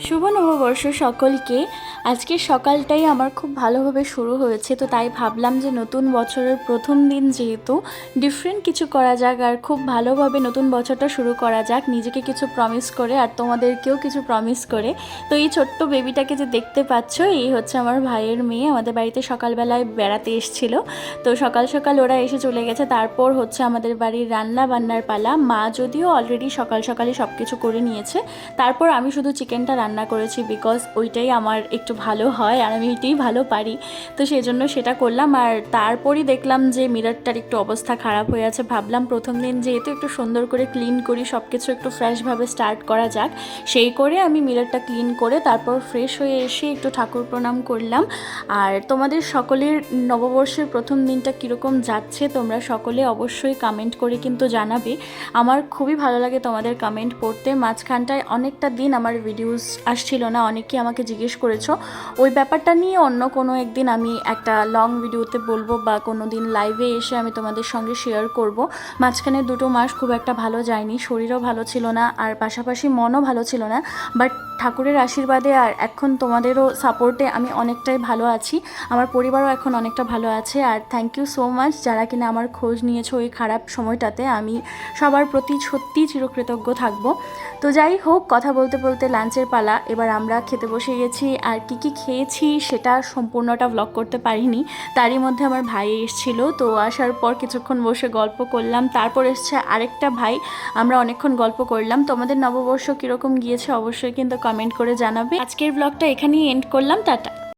শুভ নববর্ষ সকলকে। আজকের সকালটাই আমার খুব ভালোভাবে শুরু হয়েছে, তো তাই ভাবলাম যে নতুন বছরের প্রথম দিন যেহেতু ডিফারেন্ট কিছু করা যাক আর খুব ভালোভাবে নতুন বছরটা শুরু করা যাক, নিজেকে কিছু প্রমিস করে আর তোমাদেরকেও কিছু প্রমিস করে। তো এই ছোট্ট বেবিটাকে যে দেখতে পাচ্ছ, এই হচ্ছে আমার ভাইয়ের মেয়ে। আমাদের বাড়িতে সকালবেলায় বেড়াতে এসেছিল, তো সকাল সকাল ওরা এসে চলে গেছে। তারপর হচ্ছে আমাদের বাড়ির রান্না বান্নার পালা। মা যদিও অলরেডি সকাল সকালই সব কিছু করে নিয়েছে, তারপর আমি শুধু চিকেনটা রান্না করেছি, বিকজ ওইটাই আমার একটু ভালো হয় আর আমি এটাই ভালো পারি, তো সেই জন্য সেটা করলাম। আর তারপরই দেখলাম যে মিররটার একটু অবস্থা খারাপ হয়ে আছে। ভাবলাম প্রথম দিন যেহেতু একটু সুন্দর করে ক্লিন করি, সব কিছু একটু ফ্রেশভাবে স্টার্ট করা যাক, সেই করে আমি মিররটা ক্লিন করে তারপর ফ্রেশ হয়ে এসে একটু ঠাকুর প্রণাম করলাম। আর তোমাদের সকলের নববর্ষের প্রথম দিনটা কীরকম যাচ্ছে তোমরা সকলে অবশ্যই কমেন্ট করে কিন্তু জানাবে। আমার খুবই ভালো লাগে তোমাদের কমেন্ট পড়তে। মাঝখানটায় অনেকটা দিন আমার ভিডিওস আসছিল না, অনেকে আমাকে জিজ্ঞেস করেছো। ওই ব্যাপারটা নিয়ে অন্য কোনো একদিন আমি একটা লং ভিডিওতে বলবো, বা কোনো দিন লাইভে এসে আমি তোমাদের সঙ্গে শেয়ার করব। মাঝখানে 2 মাস খুব একটা ভালো যায়নি, শরীরও ভালো ছিল না আর পাশাপাশি মনও ভালো ছিল না, বাট ঠাকুরের আশীর্বাদে আর এখন তোমাদেরও সাপোর্টে আমি অনেকটাই ভালো আছি। আমার পরিবারও এখন অনেকটা ভালো আছে। আর থ্যাংক ইউ সো মাচ যারা কিনা আমার খোঁজ নিয়েছো ওই খারাপ সময়টাতে। আমি সবার প্রতি সত্যিই চিরকৃতজ্ঞ থাকবো। তো যাই হোক, কথা বলতে বলতে লাঞ্চের পালা, এবার আমরা খেতে বসে গেছি। আর কি কি খেয়েছি সেটা সম্পূর্ণটা ব্লগ করতে পারিনি, তারই মধ্যে আমার ভাই এসেছিলো। তো আসার পর কিছুক্ষণ বসে গল্প করলাম, তারপর এসছে আরেকটা ভাই, আমরা অনেকক্ষণ গল্প করলাম। তোমাদের নববর্ষ কীরকম গিয়েছে অবশ্যই কিন্তু কমেন্ট করে জানাবে। আজকের ব্লগটা এখানেই এন্ড করলাম, টাটা।